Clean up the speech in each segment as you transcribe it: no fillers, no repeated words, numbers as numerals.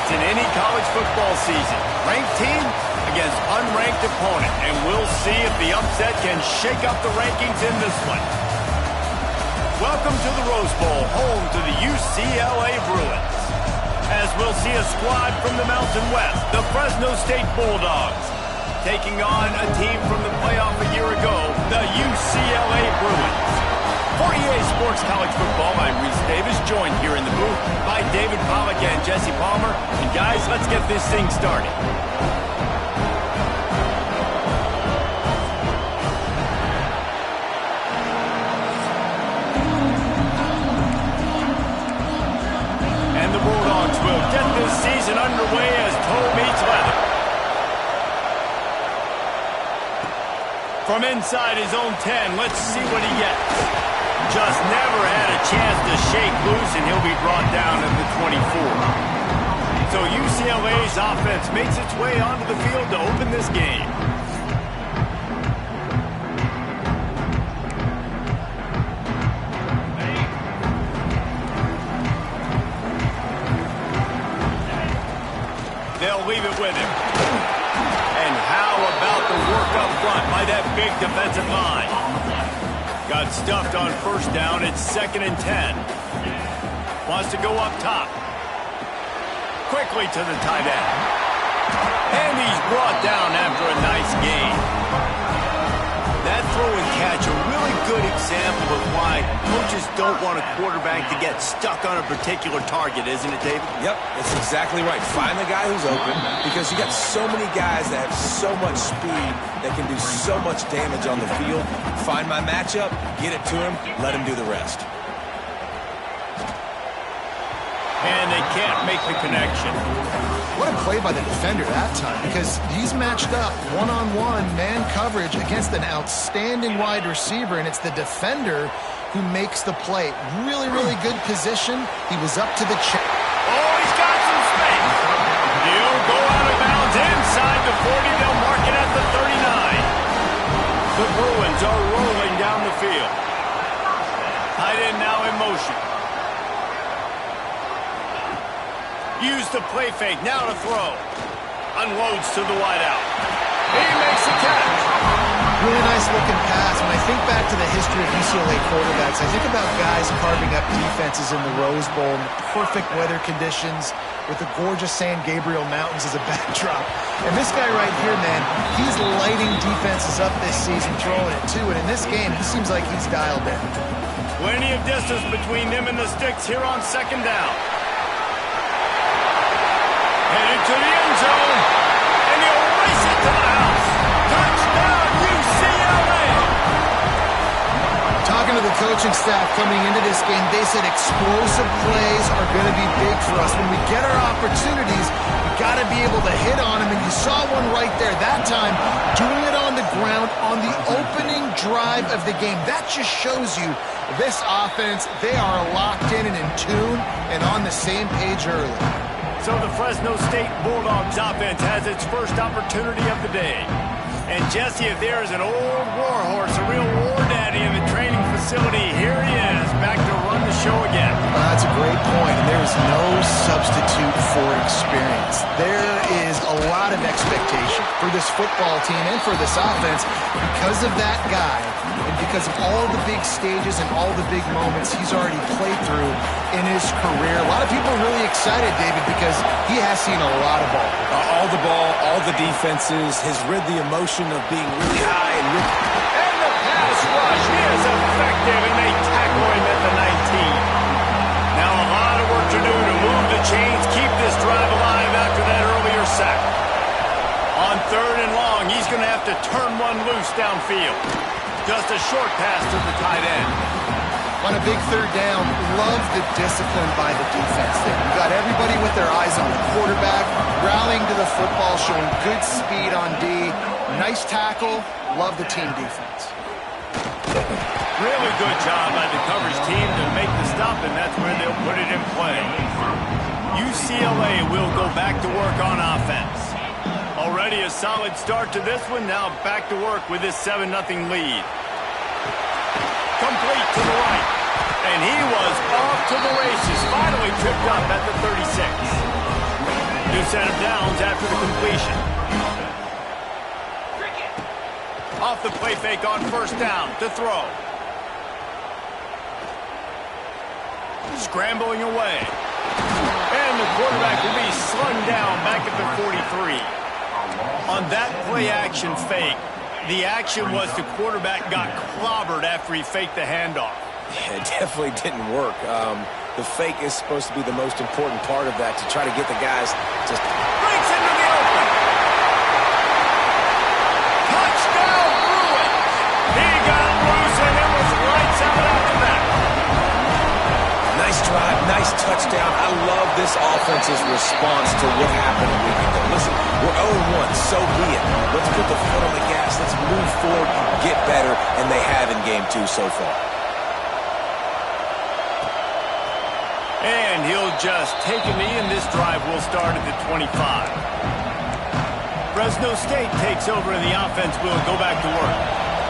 fights in any college football season. Ranked team against unranked opponent, and we'll see if the upset can shake up the rankings in this one. Welcome to the Rose Bowl, home to the UCLA Bruins. As we'll see a squad from the Mountain West, the Fresno State Bulldogs, taking on a team from the playoff a year ago, the UCLA Bruins. For EA Sports College Football, I'm Reese Davis, joined here in the booth by David Pollack and Jesse Palmer. And guys, let's get this thing started. And the Bulldogs will get this season underway as toe meets leather. From inside his own 10, let's see what he gets. Just never had a chance to shake loose, and he'll be brought down at the 24. So UCLA's offense makes its way onto the field to open this game. They'll leave it with him. And how about the work up front by that big defensive line? Got stuffed on first down. It's 2nd and 10. Wants to go up top. Quickly to the tight end. And he's brought down after a nice gain. That throw and catch, a really good example of why coaches don't want a quarterback to get stuck on a particular target, isn't it, David? Yep, that's exactly right. Find the guy who's open, because you got so many guys that have so much speed that can do so much damage on the field. Find my matchup, get it to him, let him do the rest. And they can't make the connection. What a play by the defender that time, because he's matched up one-on-one man coverage against an outstanding wide receiver, and it's the defender who makes the play. Really, really good position. He was up to the check. Oh, he's got some space. He'll go out of bounds inside the 40. They'll mark it at the 39. The Bruins are rolling down the field. Tight end now in motion. Use the play fake, now to throw. Unloads to the wideout. He makes the catch. Really nice looking pass. When I think back to the history of UCLA quarterbacks, I think about guys carving up defenses in the Rose Bowl in perfect weather conditions with the gorgeous San Gabriel Mountains as a backdrop. And this guy right here, man, he's lighting defenses up this season, throwing it too. And in this game, he seems like he's dialed in. Plenty of distance between them and the sticks here on 2nd down. Headed to the end zone, and he'll race it to the house. Touchdown, UCLA! Talking to the coaching staff coming into this game, they said explosive plays are going to be big for us. When we get our opportunities, we got to be able to hit on them, and you saw one right there. That time, doing it on the ground on the opening drive of the game. That just shows you this offense, they are locked in and in tune and on the same page early. So the Fresno State Bulldogs offense has its first opportunity of the day. And Jesse, if there is an old war horse, a real war daddy in the training facility, here he is, back to run the show again. That's a great point, and there is no substitute for experience. There is a lot of expectation for this football team and for this offense because of that guy and because of all the big stages and all the big moments he's already played through in his career. A lot of people are really excited, David, because he has seen a lot of ball. All the ball, all the defenses, has rid the emotion of being really high and really... And the pass rush is effective, and they tackle him at the 19. Now a lot of work to do to move the chains, keep this drive alive after that earlier sack. On 3rd and long, he's going to have to turn one loose downfield. Just a short pass to the tight end. On a big 3rd down, love the discipline by the defense there. You got everybody with their eyes on the quarterback, rallying to the football, showing good speed on D. Nice tackle. Love the team defense. Really good job by the coverage team to make the stop, and that's where they'll put it in play. UCLA will go back to work on offense. Already a solid start to this one. Now back to work with this 7-0 lead. Complete to the right. And he was off to the races. Finally tripped up at the 36. New set of downs after the completion. Off the play fake on first down to throw. Scrambling away. And the quarterback will be slung down back at the 43. On that play action fake, the action was the quarterback got clobbered after he faked the handoff. Yeah, it definitely didn't work. The fake is supposed to be the most important part of that, to try to get the guys just... Breaks into the open. Touchdown, Bruins. He got loose and it was lights out after that. Nice drive, nice touchdown. I love this offense's response to what happened a week ago. Listen, we're 0-1, so be it. Let's put the foot on the gas. Let's move forward, get better, and they have in Game 2 so far. And he'll just take a knee, and this drive will start at the 25. Fresno State takes over, and the offense will go back to work.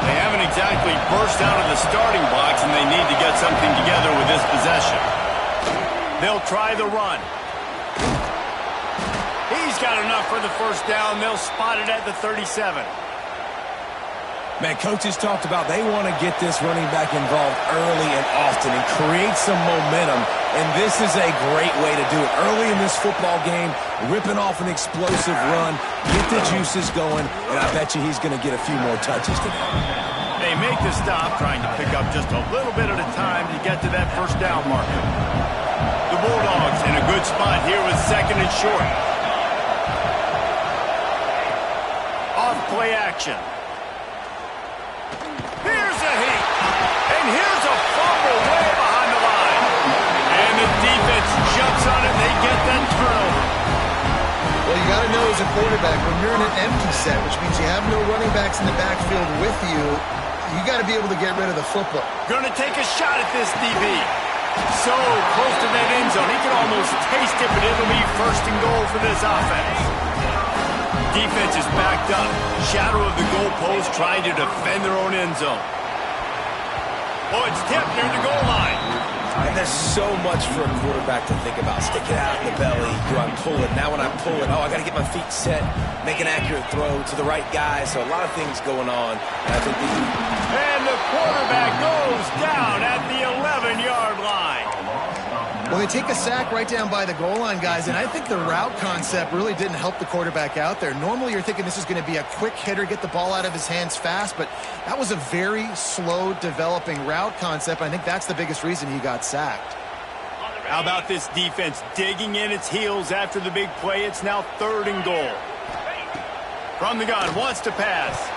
They haven't exactly burst out of the starting blocks, and they need to get something together with this possession. They'll try the run. He's got enough for the first down. They'll spot it at the 37. Man, coaches talked about they want to get this running back involved early and often and create some momentum, and this is a great way to do it. Early in this football game, ripping off an explosive run, get the juices going, and I bet you he's going to get a few more touches today. They make the stop, trying to pick up just a little bit at a time to get to that first down marker. The Bulldogs in a good spot here with second and short. Off play action. Here's a heat. And here's a fumble way behind the line. And the defense jumps on it. They get that turnover. Well, you got to know as a quarterback, when you're in an empty set, which means you have no running backs in the backfield with you, you got to be able to get rid of the football. Going to take a shot at this DB. So close to that end zone. He can almost taste it, but it'll be first and goal for this offense. Defense is backed up. Shadow of the goalpost trying to defend their own end zone. Oh, it's tipped near the goal line. And there's so much for a quarterback to think about. Stick it out in the belly. Do I pull it? Now when I pull it, I got to get my feet set, make an accurate throw to the right guy. So a lot of things going on. And I think and the quarterback goes down at the 11-yard line. Well, they take a sack right down by the goal line, guys, and I think the route concept really didn't help the quarterback out there. Normally, you're thinking this is going to be a quick hitter, get the ball out of his hands fast, but that was a very slow developing route concept. I think that's the biggest reason he got sacked. How about this defense digging in its heels after the big play? It's now third and goal. From the gun, wants to pass.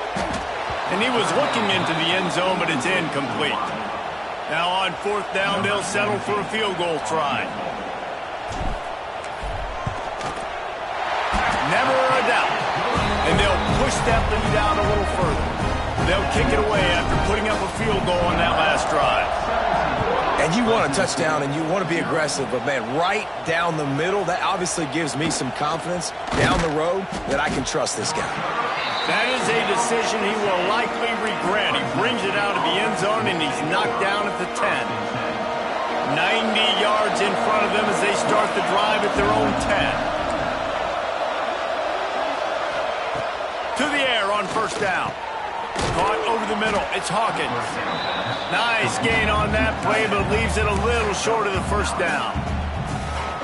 And he was looking into the end zone, but it's incomplete. Now on fourth down, they'll settle for a field goal try. Never a doubt. And they'll push that lead out a little further. They'll kick it away after putting up a field goal on that last drive. And you want a touchdown and you want to be aggressive, but man, right down the middle, that obviously gives me some confidence down the road that I can trust this guy. That is a decision he will likely regret. He brings it out of the end zone, and he's knocked down at the 10. 90 yards in front of them as they start the drive at their own 10. To the air on first down. Caught over the middle. It's Hawkins. Nice gain on that play, but leaves it a little short of the first down.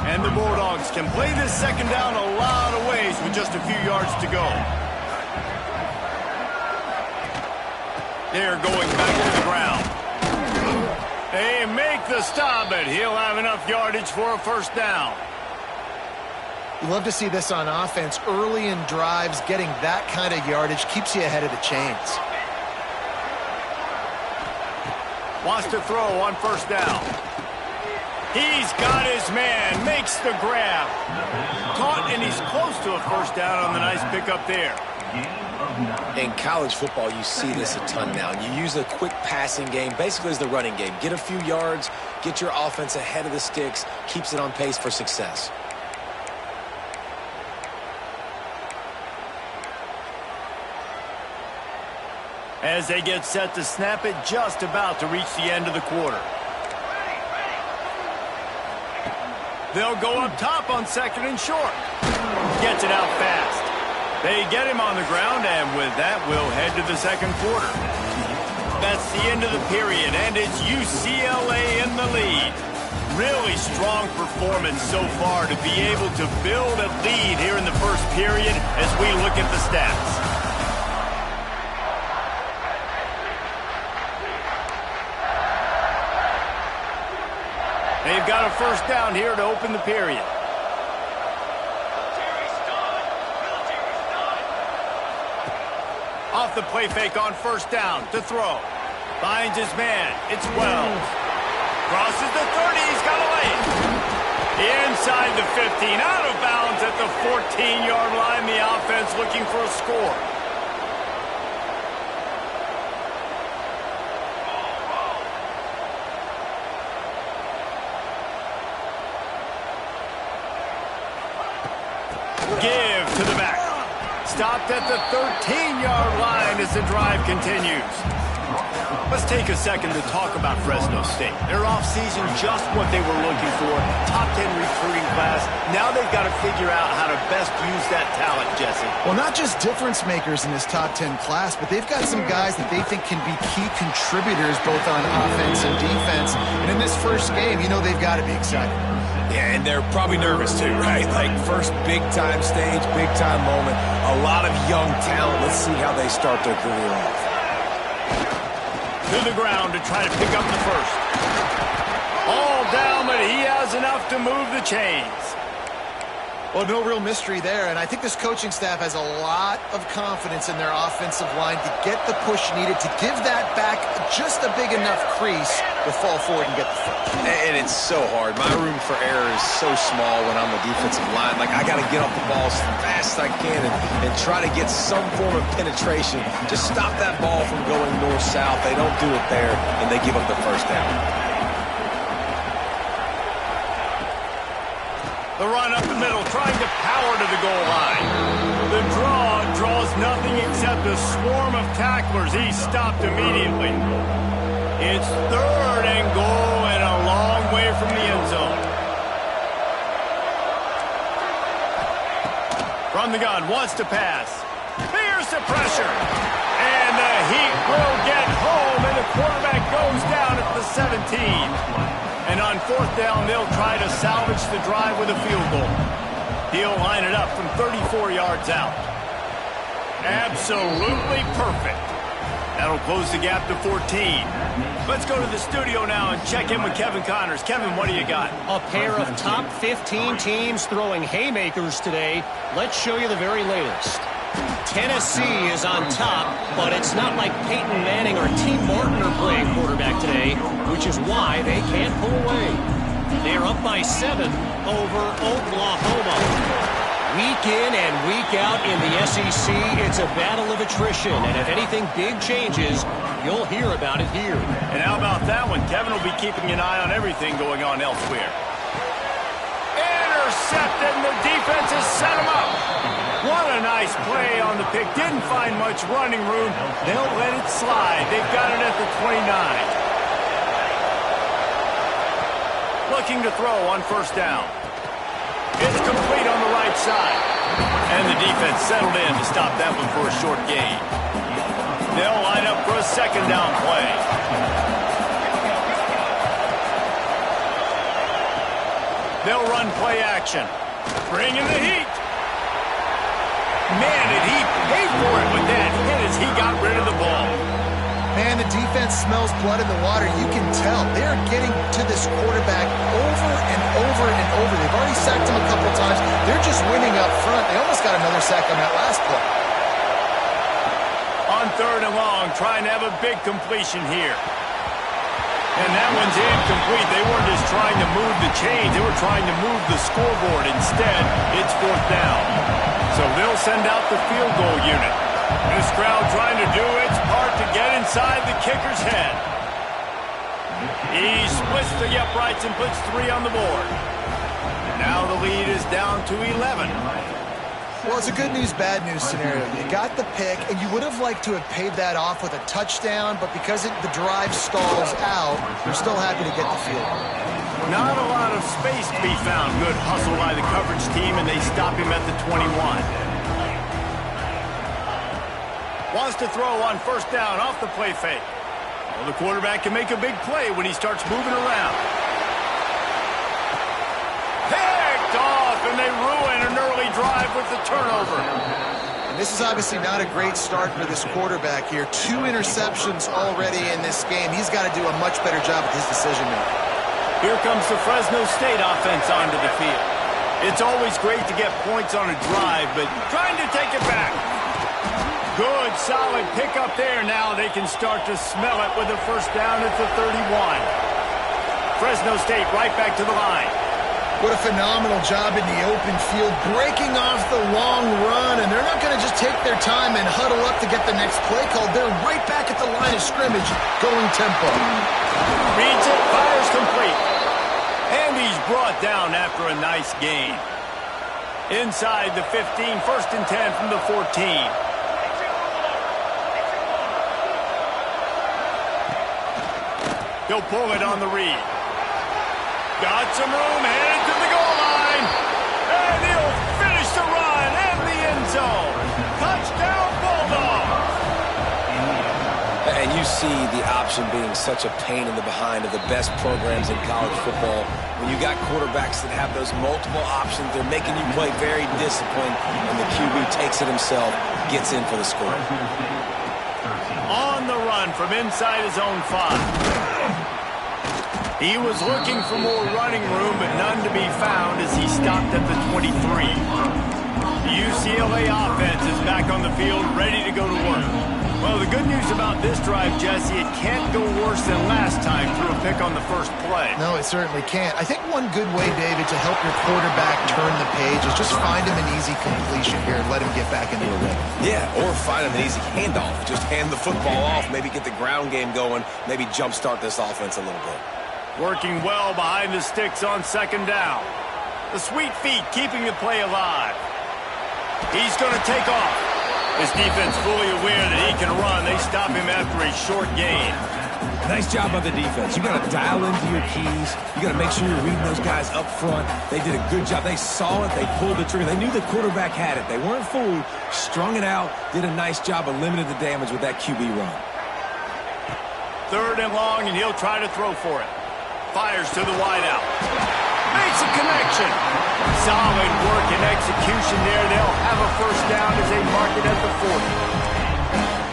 And the Bulldogs can play this second down a lot of ways with just a few yards to go. They're going back to the ground. They make the stop, but he'll have enough yardage for a first down. You love to see this on offense. Early in drives, getting that kind of yardage keeps you ahead of the chains. Wants to throw on first down. He's got his man, makes the grab. Caught, and he's close to a first down on the nice pickup there. In college football, you see this a ton now. You use a quick passing game, basically as the running game. Get a few yards, get your offense ahead of the sticks, keeps it on pace for success. As they get set to snap it, just about to reach the end of the quarter. They'll go up top on second and short. gets it out fast. They get him on the ground, and with that, we'll head to the second quarter. That's the end of the period, and it's UCLA in the lead. Really strong performance so far to be able to build a lead here in the first period as we look at the stats. They've got a first down here to open the period. Off the play fake on first down to throw. Finds his man. It's Wells. Crosses the 30. He's got a lane. Inside the 15. Out of bounds at the 14-yard line. The offense looking for a score. Give to the back. Stopped at the 13-yard line as the drive continues. Let's take a second to talk about Fresno State. Their offseason, just what they were looking for. Top 10 recruiting class. Now they've got to figure out how to best use that talent, Jesse. Well, not just difference makers in this top 10 class, but they've got some guys that they think can be key contributors both on offense and defense. And in this first game, you know they've got to be excited. Yeah, and they're probably nervous too, right? Like first big-time stage, big-time moment. A lot of young talent. Let's see how they start their career off. To the ground to try to pick up the first. All down, but he has enough to move the chains. Well, no real mystery there, and I think this coaching staff has a lot of confidence in their offensive line to get the push needed to give that back just a big enough crease to fall forward and get the first. And it's so hard. My room for error is so small when I'm the defensive line. Like, I got to get off the ball as fast as I can and try to get some form of penetration. Just stop that ball from going north-south. They don't do it there, and they give up the first down. The run up the middle, trying to power to the goal line. The draw draws nothing except a swarm of tacklers. He's stopped immediately. It's third and goal and a long way from the end zone. From the gun, wants to pass. Fears the pressure. And the Heat will get home, and the quarterback goes down at the 17. And on fourth down, they'll try to salvage the drive with a field goal. He'll line it up from 34 yards out. Absolutely perfect. That'll close the gap to 14. Let's go to the studio now and check in with Kevin Connors. Kevin, what do you got? A pair of top 15 teams throwing haymakers today. Let's show you the very latest. Tennessee is on top, but it's not like Peyton Manning or T. Martin are playing quarterback today, which is why they can't pull away. They're up by 7 over Oklahoma. Week in and week out in the SEC, it's a battle of attrition, and if anything big changes, you'll hear about it here. And how about that one? Kevin will be keeping an eye on everything going on elsewhere. Intercepted, and the defense has set him up. What a nice play on the pick. Didn't find much running room. They'll let it slide. They've got it at the 29. Looking to throw on first down. It's complete on the right side. And the defense settled in to stop that one for a short gain. They'll line up for a second down play. They'll run play action. Bring in the heat. Man, did he pay for it with that hit as he got rid of the ball. Man, the defense smells blood in the water. You can tell. They're getting to this quarterback over and over and over. They've already sacked him a couple times. They're just winning up front. They almost got another sack on that last play. On third and long, trying to have a big completion here. And that one's incomplete. They weren't just trying to move the chains. They were trying to move the scoreboard. Instead, it's fourth down. So they'll send out the field goal unit. This crowd trying to do its part to get inside the kicker's head. He splits the uprights and puts 3 on the board. Now the lead is down to 11. Well, it's a good news, bad news scenario. You got the pick, and you would have liked to have paid that off with a touchdown, but because the drive stalls out, you're still happy to get the field goal. Not a lot of space to be found. Good hustle by the coverage team, and they stop him at the 21. Wants to throw on first down off the play fake. Well, the quarterback can make a big play when he starts moving around. Picked off, and they ruin an early drive with the turnover. And this is obviously not a great start for this quarterback here. 2 interceptions already in this game. He's got to do a much better job with his decision-making. Here comes the Fresno State offense onto the field. It's always great to get points on a drive, but trying to take it back. Good, solid pickup there. Now they can start to smell it with a first down at the 31. Fresno State right back to the line. What a phenomenal job in the open field, breaking off the long run, and they're not going to just take their time and huddle up to get the next play called. They're right back at the line of scrimmage, going tempo. Reads it, fires complete. And he's brought down after a nice gain. Inside the 15, first and 10 from the 14. He'll pull it on the read. Got some room, headed to the goal line. And he'll finish the run and the end zone. Touchdown, Bulldogs. And you see the option being such a pain in the behind of the best programs in college football. When you got quarterbacks that have those multiple options, they're making you play very disciplined, and the QB takes it himself, gets in for the score. On the run from inside his own 5. He was looking for more running room, but none to be found as he stopped at the 23. The UCLA offense is back on the field, ready to go to work. Well, the good news about this drive, Jesse, it can't go worse than last time through a pick on the first play. No, it certainly can't. I think one good way, David, to help your quarterback turn the page is just find him an easy completion here and let him get back into a rhythm. Yeah, or find him an easy handoff. Just hand the football off, maybe get the ground game going, maybe jumpstart this offense a little bit. Working well behind the sticks on second down. The sweet feet keeping the play alive. He's going to take off. His defense fully aware that he can run. They stop him after a short gain. Nice job by the defense. You got to dial into your keys. You got to make sure you're reading those guys up front. They did a good job. They saw it. They pulled the trigger. They knew the quarterback had it. They weren't fooled. Strung it out. Did a nice job of limiting the damage with that QB run. 3rd and long, and he'll try to throw for it. Fires to the wideout. Makes a connection. Solid work and execution there. They'll have a first down as they mark it at the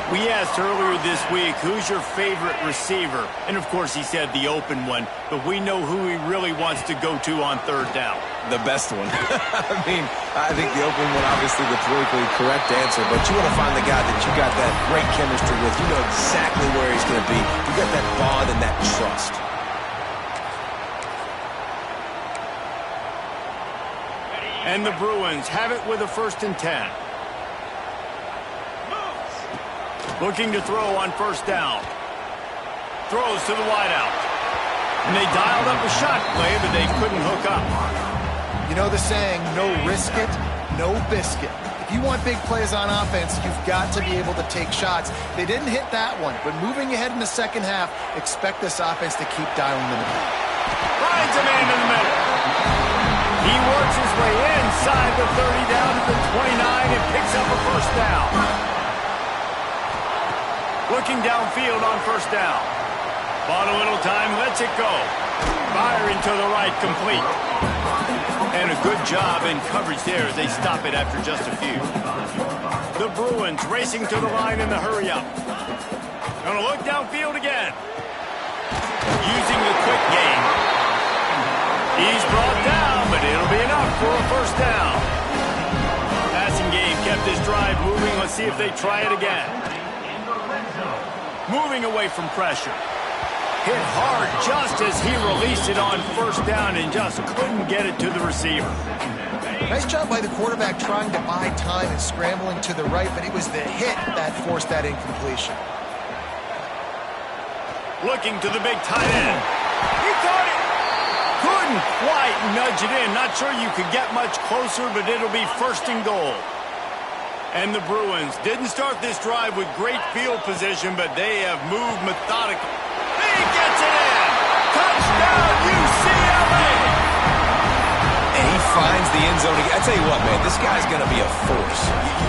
40. We asked earlier this week, who's your favorite receiver? And, of course, he said the open one. But we know who he really wants to go to on 3rd down. The best one. I think the open one, obviously the politically correct answer, but you want to find the guy that you got that great chemistry with. You know exactly where he's going to be. You got that bond and that trust. And the Bruins have it with a 1st and 10. Looking to throw on first down. Throws to the wideout. And they dialed up a shot play, but they couldn't hook up. You know the saying, no risk it, no biscuit. If you want big plays on offense, you've got to be able to take shots. They didn't hit that one, but moving ahead in the second half, expect this offense to keep dialing them in. Finds a man in the middle. He works his way inside the 30 down to the 29 and picks up a first down. Looking downfield on first down. Bought a little time, lets it go. Firing to the right, complete. And a good job in coverage there as they stop it after just a few. The Bruins racing to the line in the hurry-up. Gonna look downfield again. Using the quick game. He's brought down, but it'll be enough for a first down. Passing game kept this drive moving. Let's see if they try it again. Moving away from pressure. Hit hard just as he released it on first down and just couldn't get it to the receiver. Nice job by the quarterback trying to buy time and scrambling to the right, but it was the hit that forced that incompletion. Looking to the big tight end. He caught it. Couldn't quite nudge it in. Not sure you could get much closer, but it'll be 1st and goal. And the Bruins didn't start this drive with great field position, but they have moved methodically. He gets it in. Touchdown, UCLA! finds the end zone. I tell you what, man, this guy's going to be a force.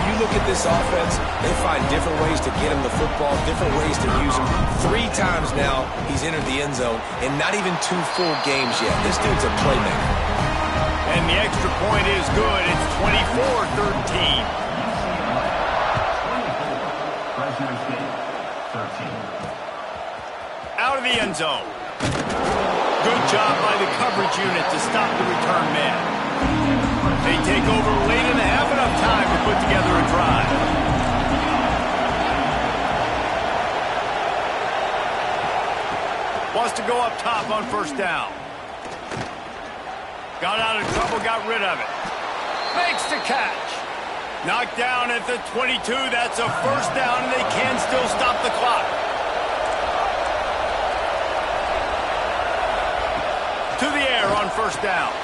You look at this offense, they find different ways to get him the football, different ways to use him. 3 times now he's entered the end zone, and not even 2 full games yet. This dude's a playmaker. And the extra point is good. It's 24-13. Out of the end zone. Good job by the coverage unit to stop the return man. They take over late in the half, enough time to put together a drive. Wants to go up top on first down. Got out of trouble, got rid of it. Makes the catch. Knocked down at the 22. That's a first down, and they can still stop the clock. To the air on first down.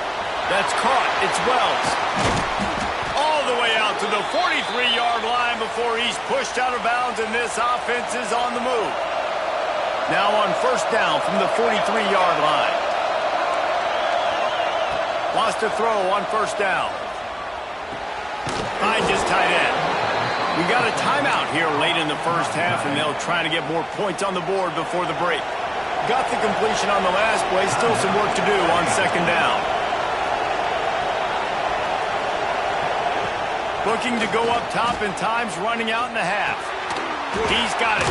That's caught. It's Wells. All the way out to the 43-yard line before he's pushed out of bounds, and this offense is on the move. Now on first down from the 43-yard line. Wants to throw on first down. Finds his tight end. We got a timeout here late in the first half, and they'll try to get more points on the board before the break. Got the completion on the last play. Still some work to do on second down. Looking to go up top, and time's running out in the half. He's got it.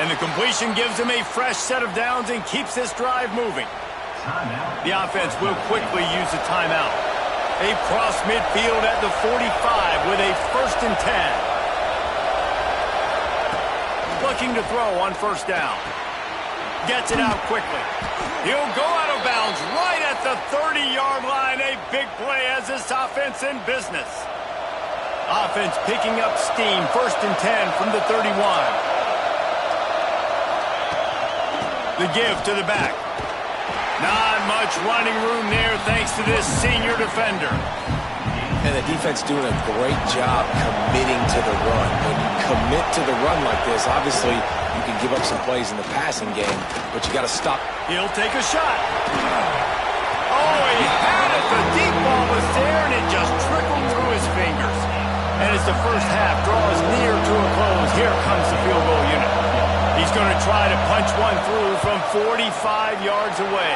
And the completion gives him a fresh set of downs and keeps this drive moving. The offense will quickly use a timeout. They cross midfield at the 45 with a 1st and 10. Looking to throw on first down. Gets it out quickly. He'll go out of bounds right at the 30-yard line. A big play as this offense in business. Offense picking up steam. 1st and 10 from the 31. The give to the back. Not much running room there thanks to this senior defender. And the defense doing a great job committing to the run. When you commit to the run like this, obviously you can give up some plays in the passing game, but you got to stop. He'll take a shot. Oh, he had it. The deep ball was there, and it just trickled through his fingers. And as the first half draws near to a close, here comes the field goal unit. He's going to try to punch one through from 45 yards away.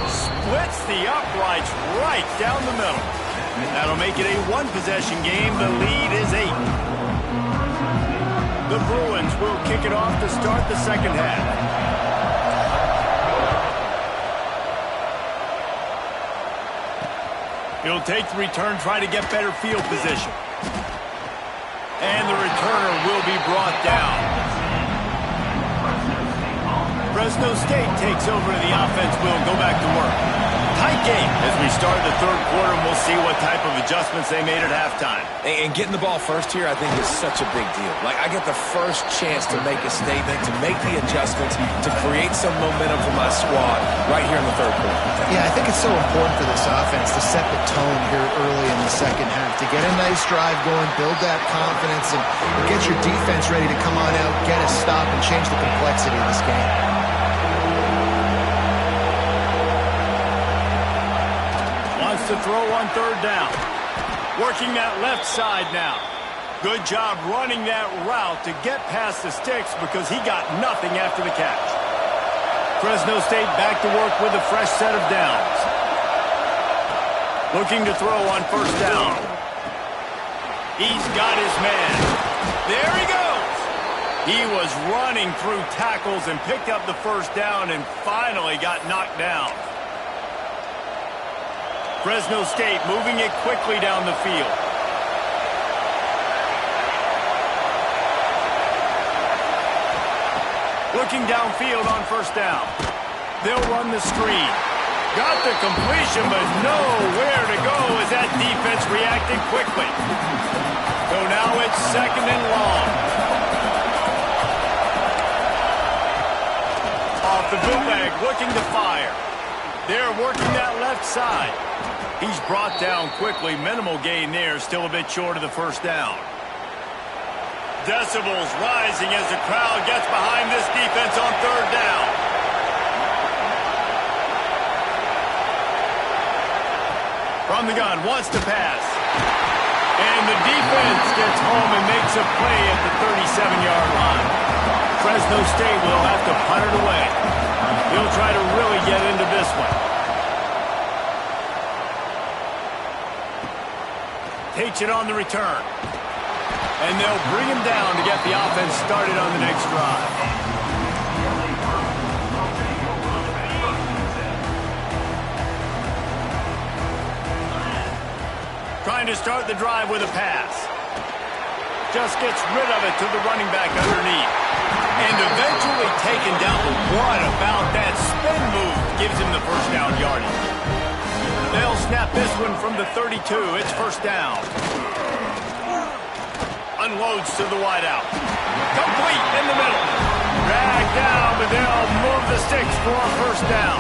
Splits the uprights right down the middle. That'll make it a 1-possession game. The lead is 8. The Bruins will kick it off to start the second half. He'll take the return, try to get better field position. And the returner will be brought down. Fresno State takes over the offense. Will go back to work. Tight game as we start the third quarter, and we'll see what type of adjustments they made at halftime. And getting the ball first here, I think, is such a big deal. Like, I get the first chance to make a statement, to make the adjustments, to create some momentum for my squad right here in the third quarter. Yeah, I think it's so important for this offense to set the tone here early in the second half, to get a nice drive going, build that confidence, and get your defense ready to come on out, get a stop, and change the complexity of this game. To throw on third down. Working that left side now. Good job running that route to get past the sticks because he got nothing after the catch. Fresno State back to work with a fresh set of downs. Looking to throw on first down. He's got his man. There he goes. He was running through tackles and picked up the first down and finally got knocked down. Fresno State moving it quickly down the field. Looking downfield on first down. They'll run the screen. Got the completion, but nowhere to go as that defense reacted quickly. So now it's 2nd and long. Off the bootleg, looking to fire. They're working that left side. He's brought down quickly. Minimal gain there. Still a bit short of the first down. Decibels rising as the crowd gets behind this defense on third down. From the gun, wants to pass. And the defense gets home and makes a play at the 37-yard line. Fresno State will have to punt it away. He'll try to really get into this one. Takes it on the return. And they'll bring him down to get the offense started on the next drive. Trying to start the drive with a pass. Just gets rid of it to the running back underneath. And eventually taken down. What about that spin move? Gives him the first down yardage. They'll snap this one from the 32. It's first down. Unloads to the wideout. Complete in the middle. Dragged down, but they'll move the sticks for a first down.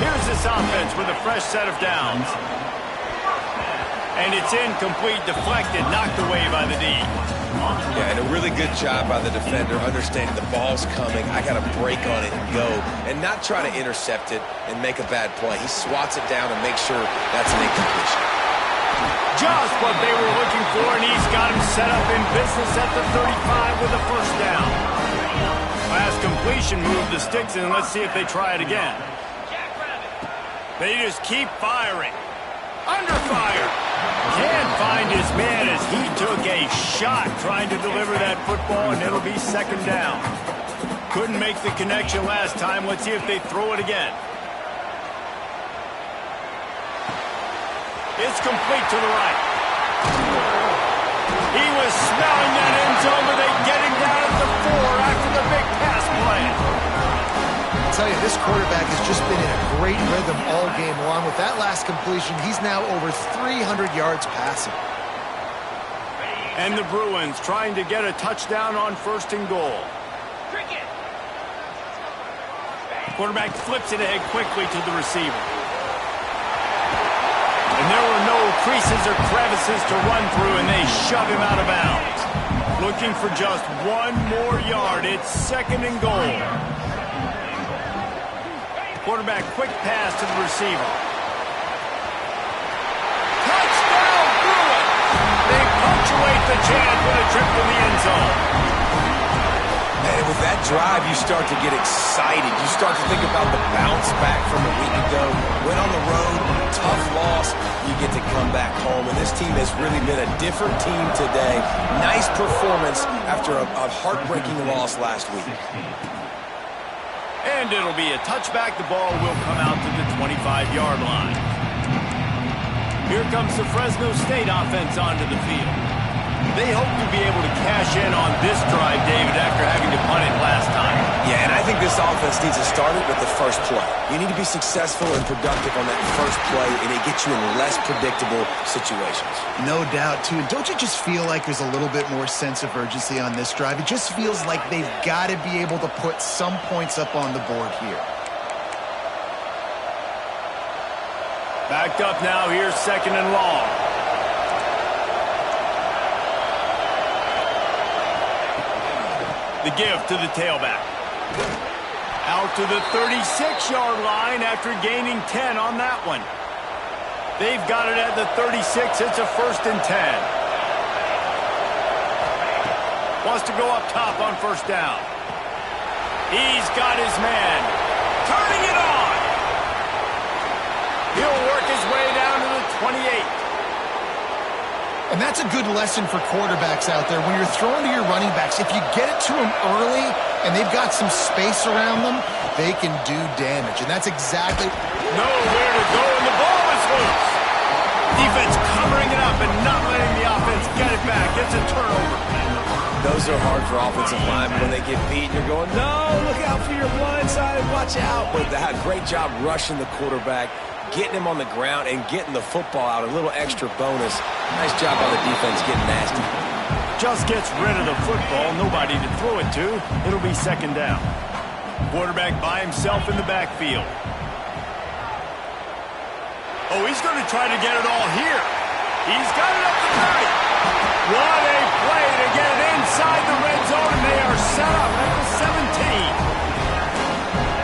Here's this offense with a fresh set of downs. And it's incomplete, deflected, knocked away by the D. Yeah, and a really good job by the defender, understanding the ball's coming. I got to break on it and go, and not try to intercept it and make a bad play. He swats it down and makes sure that's an incompletion. Just what they were looking for, and he's got him set up in business at the 35 with a first down. Last completion moved the sticks, and let's see if they try it again. They just keep firing. Under fire. Can't find his man as he took a shot trying to deliver that football, and it'll be second down. Couldn't make the connection last time. Let's see if they throw it again. It's complete to the right. He was smelling that end zone, but they get him down at the 4 after the big pass play. I'll tell you, this quarterback has just been in a great rhythm all game long. With that last completion, he's now over 300 yards passing. And the Bruins trying to get a touchdown on first and goal. Quarterback flips it ahead quickly to the receiver. And there were no creases or crevices to run through, and they shove him out of bounds. Looking for just one more yard. It's second and goal. Quarterback, quick pass to the receiver. Touchdown, Bruins! They punctuate the chance with a trip to the end zone. And with that drive, you start to get excited. You start to think about the bounce back from a week ago. Went on the road, tough loss. You get to come back home. And this team has really been a different team today. Nice performance after a heartbreaking loss last week. And it'll be a touchback. The ball will come out to the 25-yard line. Here comes the Fresno State offense onto the field. They hope to be able to cash in on this drive, David, after having to punt it last time. Yeah, and I think this offense needs to start it with the first play. You need to be successful and productive on that first play, and it gets you in less predictable situations. No doubt, too. And don't you just feel like there's a little bit more sense of urgency on this drive? It just feels like they've got to be able to put some points up on the board here. Backed up now. Here's second and long. The give to the tailback. Out to the 36-yard line after gaining 10 on that one. They've got it at the 36. It's a first and 10. Wants to go up top on first down. He's got his man. Turning it on. He'll work his way down to the 28. And that's a good lesson for quarterbacks out there. When you're throwing to your running backs, if you get it to them early and they've got some space around them, they can do damage. And that's exactly... Nowhere to go, and the ball is loose. Defense covering it up and not letting the offense get it back. It's a turnover. Those are hard for offensive linemen when they get beat. You're going, no, look out for your blind side. Watch out. But they had a great job rushing the quarterback, getting him on the ground, and getting the football out. A little extra bonus. Nice job by the defense getting nasty. Just gets rid of the football. Nobody to throw it to. It'll be second down. Quarterback by himself in the backfield. Oh, he's going to try to get it all here. He's got it up the 30. What a play to get it inside the red zone, and they are set up at the 17.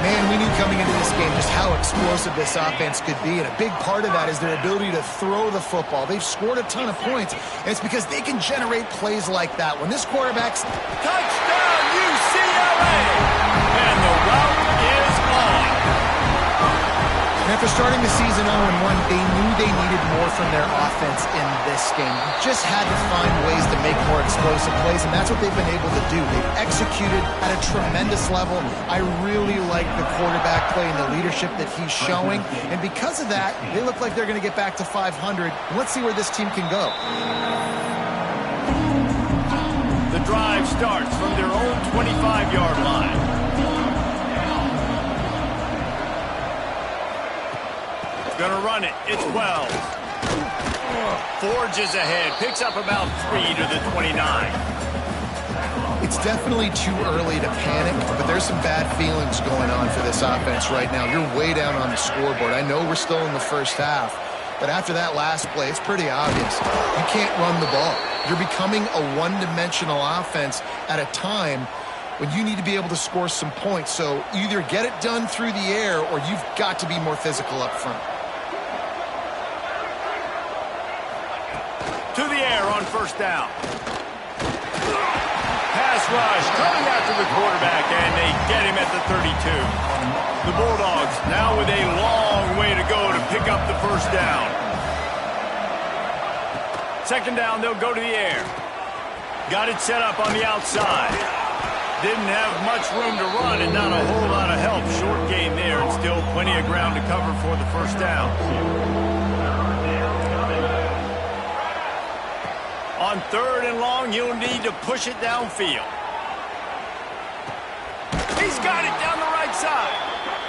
Man, we knew coming into this game just how explosive this offense could be, and a big part of that is their ability to throw the football. They've scored a ton of points, and it's because they can generate plays like that. When this quarterback's... Touchdown, UCLA! And the route is on. And after starting the season 0-1, they knew they needed more from their offense in this game. You just had to find ways to make more explosive plays, and that's what they've been able to do. They've executed at a tremendous level. I really like the quarterback play and the leadership that he's showing, and because of that, they look like they're going to get back to 500. Let's see where this team can go. The drive starts from their own 25-yard line. Gonna run it. It's Wells. Forges ahead. Picks up about 3 to the 29. It's definitely too early to panic, but there's some bad feelings going on for this offense right now. You're way down on the scoreboard. I know we're still in the first half, but after that last play, it's pretty obvious. You can't run the ball. You're becoming a one-dimensional offense at a time when you need to be able to score some points. So either get it done through the air or you've got to be more physical up front. To the air on first down. Pass rush coming after the quarterback, and they get him at the 32. The Bulldogs now with a long way to go to pick up the first down. Second down, they'll go to the air. Got it set up on the outside. Didn't have much room to run and not a whole lot of help. Short gain there and still plenty of ground to cover for the first down. On third and long, you'll need to push it downfield. He's got it down the right side.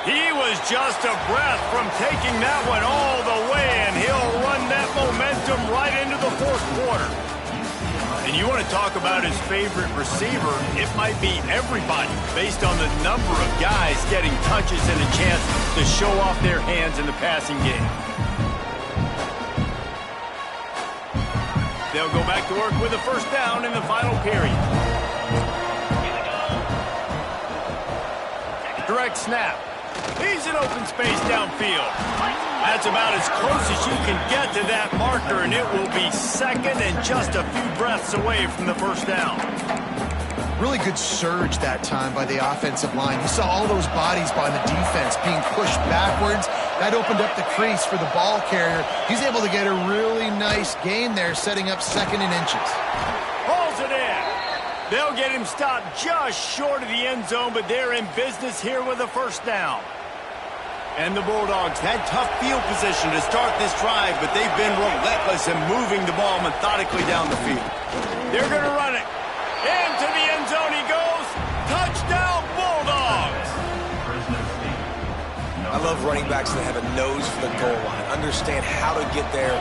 He was just a breath from taking that one all the way, and he'll run that momentum right into the fourth quarter. And you want to talk about his favorite receiver, it might be everybody based on the number of guys getting touches and a chance to show off their hands in the passing game. They'll go back to work with a first down in the final period. Direct snap. He's in open space downfield. That's about as close as you can get to that marker, and it will be second and just a few breaths away from the first down. Really good surge that time by the offensive line. You saw all those bodies by the defense being pushed backwards. That opened up the crease for the ball carrier. He's able to get a really nice gain there, setting up second and inches. Hauls it in. They'll get him stopped just short of the end zone, but they're in business here with a first down. And the Bulldogs had tough field position to start this drive, but they've been relentless in moving the ball methodically down the field. They're going to run it. Into the end zone he goes. Touchdown, Bulldogs! I love running backs that have a nose for the goal line, understand how to get there,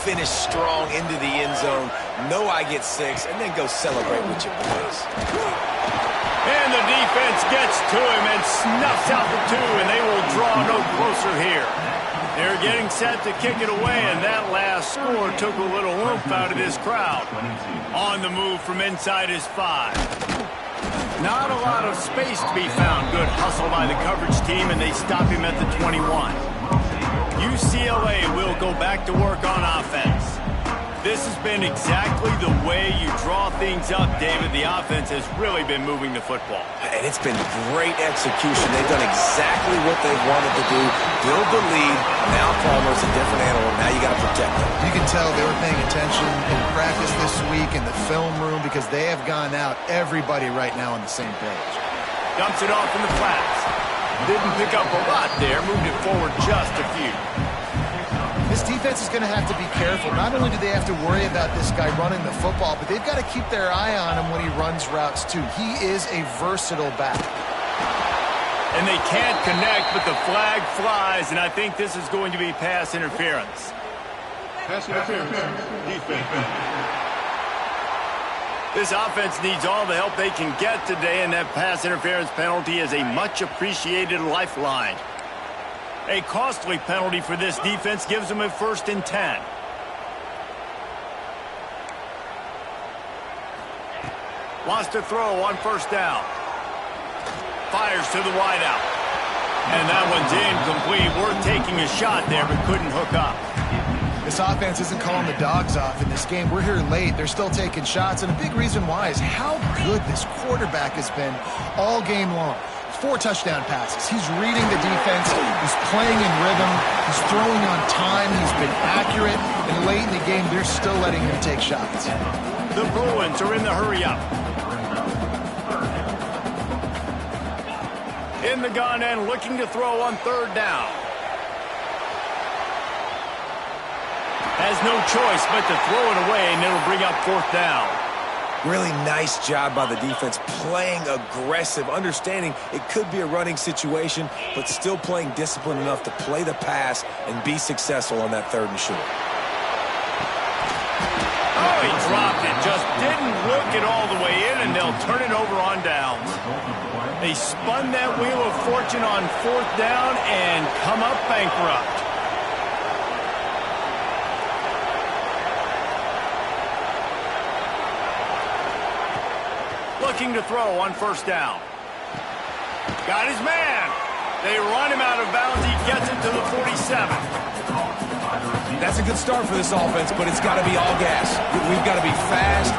finish strong into the end zone, know I get 6, and then go celebrate with your boys. And the defense gets to him and snuffs out the 2, and they will draw no closer here. They're getting set to kick it away, and that last score took a little oomph out of this crowd. On the move from inside his 5. Not a lot of space to be found. Good hustle by the coverage team, and they stop him at the 21. UCLA will go back to work on offense. This has been exactly the way you draw things up, David. The offense has really been moving the football. And it's been great execution. They've done exactly what they've wanted to do. Build the lead. Now Palmer's a different animal. Now you got to protect him. You can tell they were paying attention in practice this week in the film room because they have gone out, everybody right now on the same page. Dumps it off in the flats. Didn't pick up a lot there. Moved it forward just a few. This defense is going to have to be careful. Not only do they have to worry about this guy running the football, but they've got to keep their eye on him when he runs routes too. He is a versatile back. And they can't connect, but the flag flies, and I think this is going to be pass interference. Pass interference. Defense. This offense needs all the help they can get today, and that pass interference penalty is a much-appreciated lifeline. A costly penalty for this defense gives them a 1st and 10. Wants to throw on first down. Fires to the wideout. And that one's incomplete. Worth taking a shot there, but couldn't hook up. This offense isn't calling the dogs off in this game. We're here late. They're still taking shots, and a big reason why is how good this quarterback has been all game long. 4 touchdown passes. He's reading the defense. He's playing in rhythm. He's throwing on time. He's been accurate. And late in the game, they're still letting him take shots. The Bruins are in the hurry-up. In the gun and looking to throw on 3rd down. Has no choice but to throw it away, and it'll bring up 4th down. Really nice job by the defense, playing aggressive, understanding it could be a running situation, but still playing disciplined enough to play the pass and be successful on that 3rd and short. Oh, he dropped it. Just didn't look it all the way in, and they'll turn it over on downs. They spun that wheel of fortune on 4th down and come up bankrupt. Looking to throw on 1st down. Got his man. They run him out of bounds. He gets it to the 47. That's a good start for this offense, but it's got to be all gas. We've got to be fast.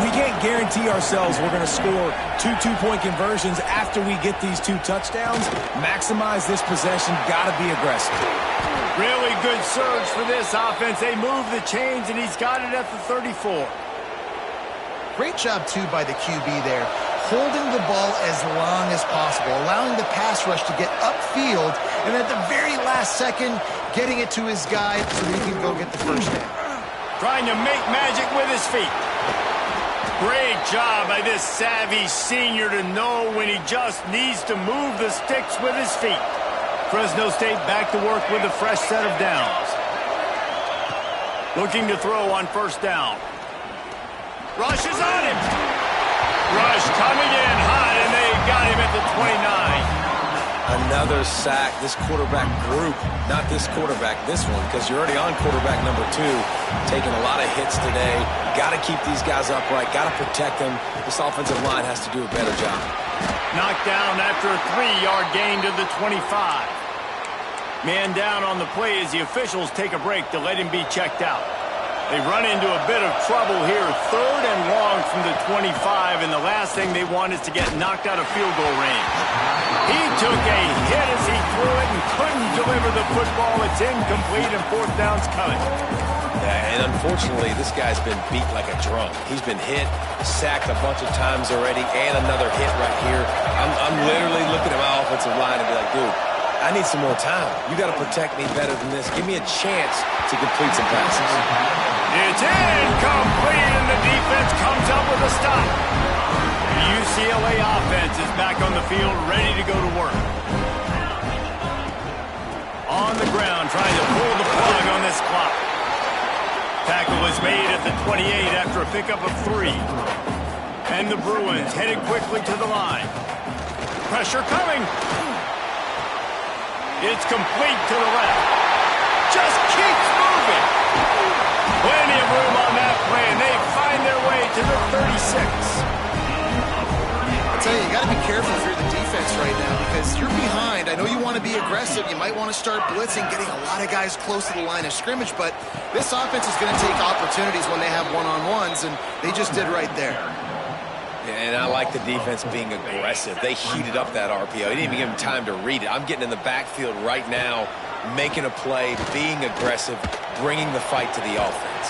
We can't guarantee ourselves we're going to score 2 two-point conversions after we get these 2 touchdowns. Maximize this possession. Got to be aggressive. Really good surge for this offense. They move the chains, and he's got it at the 34. Great job, too, by the QB there, holding the ball as long as possible, allowing the pass rush to get upfield, and at the very last second, getting it to his guy so that he can go get the 1st down. Trying to make magic with his feet. Great job by this savvy senior to know when he just needs to move the sticks with his feet. Fresno State back to work with a fresh set of downs. Looking to throw on 1st down. Rush is on him. Rush coming in hot, and they got him at the 29. Another sack. This quarterback group, not this quarterback, this one, because you're already on quarterback number 2, taking a lot of hits today. Got to keep these guys upright. Got to protect them. This offensive line has to do a better job. Knocked down after a 3-yard gain to the 25. Man down on the play as the officials take a break to let him be checked out. They run into a bit of trouble here. 3rd and long from the 25, and the last thing they want is to get knocked out of field goal range. He took a hit as he threw it and couldn't deliver the football. It's incomplete, and 4th down's coming. Yeah, and unfortunately, this guy's been beat like a drum. He's been hit, sacked a bunch of times already, and another hit right here. I'm literally looking at my offensive line and be like, dude, I need some more time. You got to protect me better than this. Give me a chance to complete some passes. It's incomplete, and the defense comes up with a stop. The UCLA offense is back on the field, ready to go to work. On the ground, trying to pull the plug on this clock. Tackle is made at the 28 after a pickup of 3. And the Bruins headed quickly to the line. Pressure coming. It's complete to the left. Just keeps moving. Plenty of room on that play, and they find their way to the 36. I'll tell you, you got to be careful if you're the defense right now because you're behind. I know you want to be aggressive. You might want to start blitzing, getting a lot of guys close to the line of scrimmage, but this offense is going to take opportunities when they have one-on-ones, and they just did right there. And I like the defense being aggressive. They heated up that RPO. They didn't even give him time to read it. I'm getting in the backfield right now, making a play, being aggressive, bringing the fight to the offense.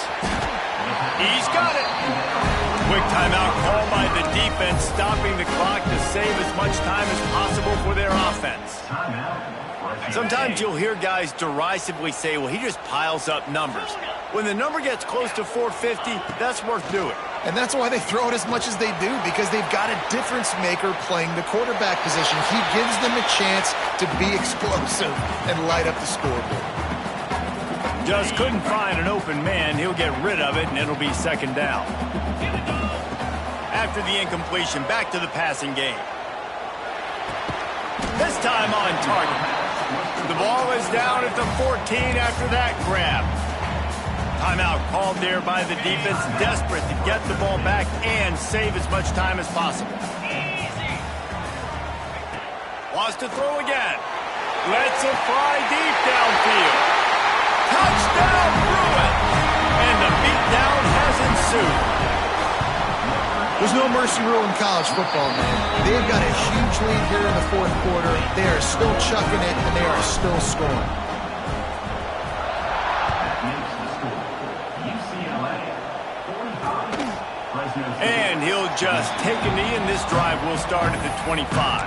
He's got it. Quick timeout call by the defense, stopping the clock to save as much time as possible for their offense. Sometimes you'll hear guys derisively say, well, he just piles up numbers. When the number gets close to 450, that's worth doing. And that's why they throw it as much as they do, because they've got a difference maker playing the quarterback position. He gives them a chance to be explosive and light up the scoreboard. Just couldn't find an open man. He'll get rid of it, and it'll be 2nd down. After the incompletion, back to the passing game. This time on target. The ball is down at the 14 after that grab. Timeout called there by the defense, desperate to get the ball back and save as much time as possible. Wants to throw again. Lets it fly deep downfield. Touchdown, Bruin! And the beatdown has ensued. There's no mercy rule in college football, man. They've got a huge lead here in the fourth quarter. They are still chucking it, and they are still scoring. And he'll just take a knee, and this drive will start at the 25.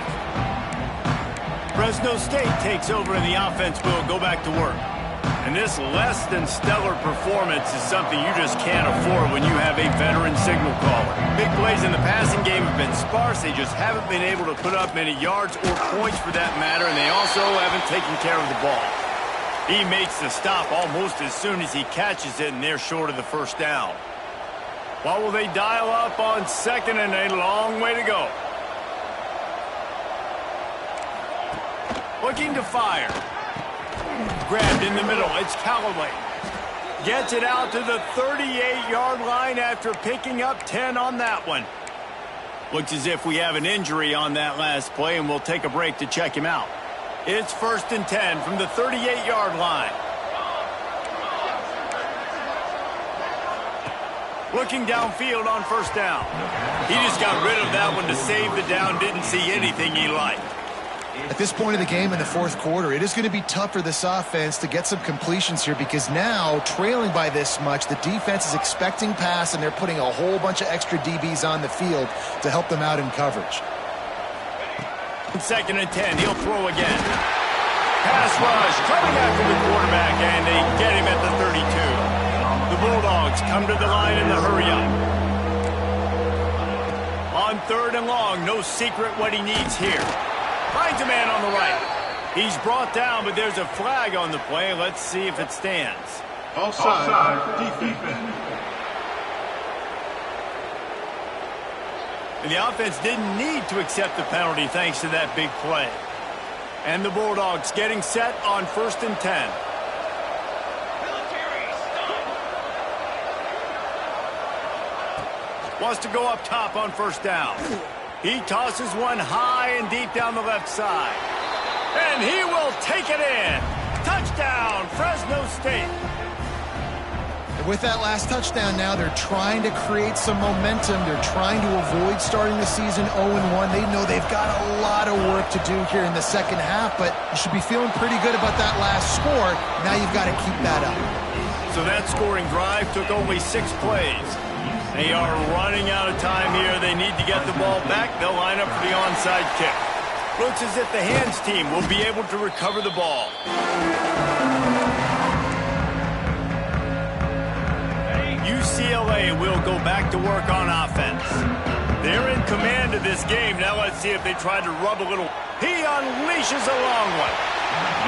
Fresno State takes over, and the offense will go back to work. And this less than stellar performance is something you just can't afford when you have a veteran signal caller. Big plays in the passing game have been sparse. They just haven't been able to put up many yards or points for that matter, and they also haven't taken care of the ball. He makes the stop almost as soon as he catches it, and they're short of the first down. What will they dial up on second, and a long way to go? Looking to fire. Grabbed in the middle. It's Callaway. Gets it out to the 38-yard line after picking up 10 on that one. Looks as if we have an injury on that last play, and we'll take a break to check him out. It's 1st and 10 from the 38-yard line. Looking downfield on first down. He just got rid of that one to save the down. Didn't see anything he liked. At this point of the game in the fourth quarter, it is going to be tough for this offense to get some completions here because now, trailing by this much, the defense is expecting pass, and they're putting a whole bunch of extra DBs on the field to help them out in coverage. 2nd and 10, he'll throw again. Pass rush, coming after the quarterback, and they get him at the 32. The Bulldogs come to the line in the hurry-up. On 3rd and long, no secret what he needs here. Finds a man on the right. He's brought down, but there's a flag on the play. Let's see if it stands. Offside. Defense. And the offense didn't need to accept the penalty thanks to that big play. And the Bulldogs getting set on 1st and 10. Wants to go up top on first down. He tosses one high and deep down the left side. And he will take it in. Touchdown, Fresno State. And with that last touchdown now, they're trying to create some momentum. They're trying to avoid starting the season 0-1. They know they've got a lot of work to do here in the second half, but you should be feeling pretty good about that last score. Now you've got to keep that up. So that scoring drive took only 6 plays. They are running out of time here. They need to get the ball back. They'll line up for the onside kick. Looks as if the hands team will be able to recover the ball. UCLA will go back to work on offense. They're in command of this game. Now let's see if they try to rub a little. He unleashes a long one.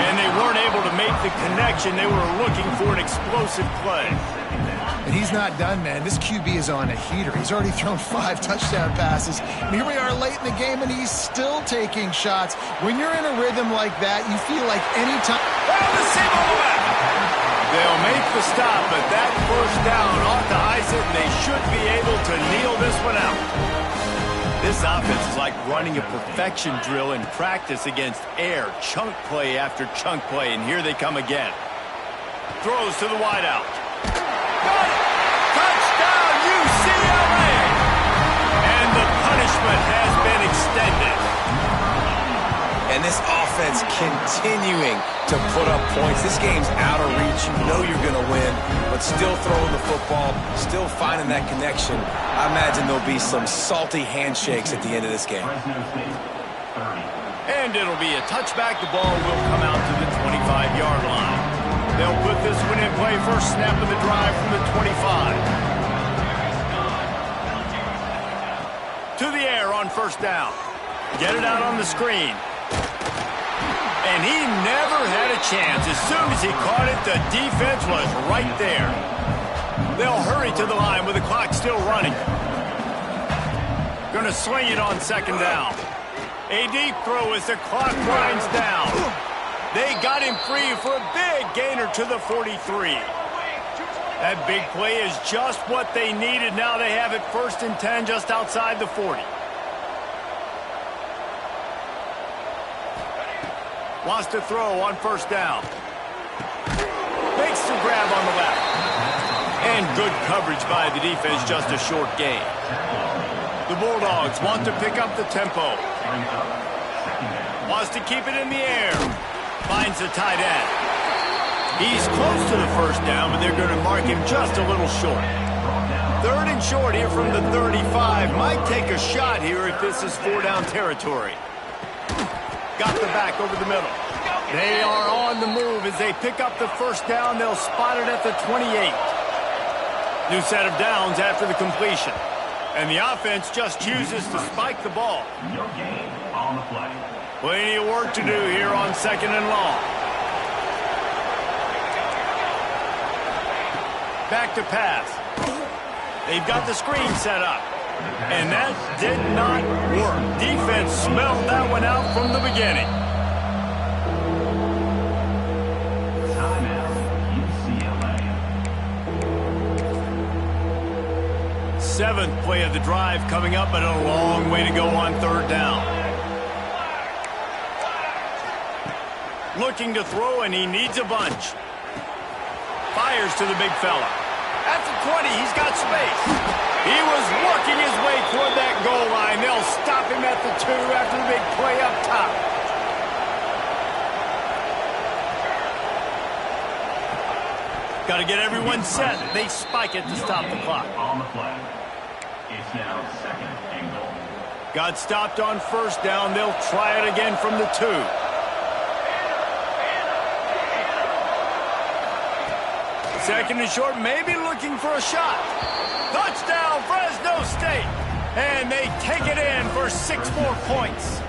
And they weren't able to make the connection. They were looking for an explosive play. And he's not done, man. This QB is on a heater. He's already thrown 5 touchdown passes. And here we are late in the game, and he's still taking shots. When you're in a rhythm like that, you feel like any time. Well, the seam on the left. They'll make the stop, but that first down ought to ice it, and they should be able to kneel this one out. This offense is like running a perfection drill in practice against air. Chunk play after chunk play, and here they come again. Throws to the wideout. Got it! Touchdown, UCLA! And the punishment has been extended. And this offense continuing to put up points. This game's out of reach. You know you're going to win, but still throwing the football, still finding that connection. I imagine there'll be some salty handshakes at the end of this game. And it'll be a touchback. The ball will come out to the 25-yard line. They'll put this one in play. First snap of the drive from the 25. To the air on first down. Get it out on the screen. And he never had a chance. As soon as he caught it, the defense was right there. They'll hurry to the line with the clock still running. Going to sling it on second down. A deep throw as the clock winds down. They got him free for a big gainer to the 43. That big play is just what they needed. Now they have it 1st and 10 just outside the 40. Wants to throw on first down. Makes the grab on the left. And good coverage by the defense, just a short gain. The Bulldogs want to pick up the tempo. Wants to keep it in the air. Finds the tight end. He's close to the first down, but they're going to mark him just a little short. 3rd and short here from the 35. Might take a shot here if this is 4-down territory. Got the back over the middle. They are on the move as they pick up the first down. They'll spot it at the 28. New set of downs after the completion. And the offense just chooses to spike the ball. No gain on the play. Plenty of work to do here on 2nd and long. Back to pass. They've got the screen set up. And that did not work. Defense smelled that one out from the beginning. Seventh play of the drive coming up, but a long way to go on 3rd down. Looking to throw, and he needs a bunch. Fires to the big fella. At the 20, he's got space. He was working his way toward that goal line. They'll stop him at the 2 after the big play up top. Got to get everyone set. They spike it to stop the clock. On the play. It's now 2nd and goal. Got stopped on first down. They'll try it again from the 2. Second and short, maybe looking for a shot. Touchdown, Fresno State. And they take it in for 6 more points.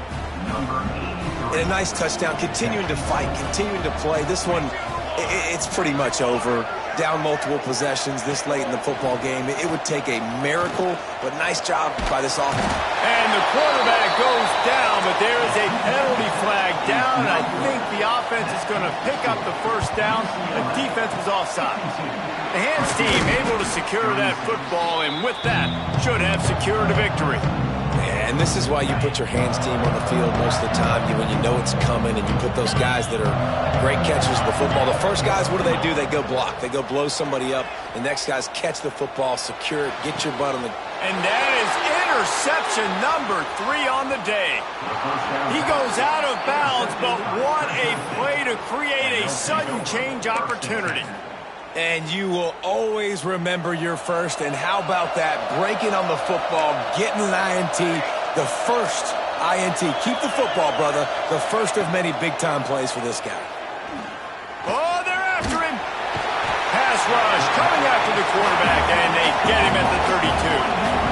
And a nice touchdown, continuing to fight, continuing to play. This one, it's pretty much over. Down multiple possessions this late in the football game. It would take a miracle, but nice job by this offense. And the quarterback goes down, but there is a penalty flag down. I think the offense is going to pick up the first down. The defense was offside. The hands team able to secure that football, and with that, should have secured a victory. And this is why you put your hands team on the field most of the time when you know it's coming, and you put those guys that are great catchers of the football. The first guys, what do? They go block. They go blow somebody up. The next guys catch the football, secure it, get your butt on the... And that is interception number 3 on the day. He goes out of bounds, but what a play to create a sudden change opportunity. And you will always remember your first. And how about that? Breaking on the football, getting an INT, the first INT. Keep the football, brother. The first of many big-time plays for this guy. Oh, they're after him. Pass rush coming after the quarterback, and they get him at the 32.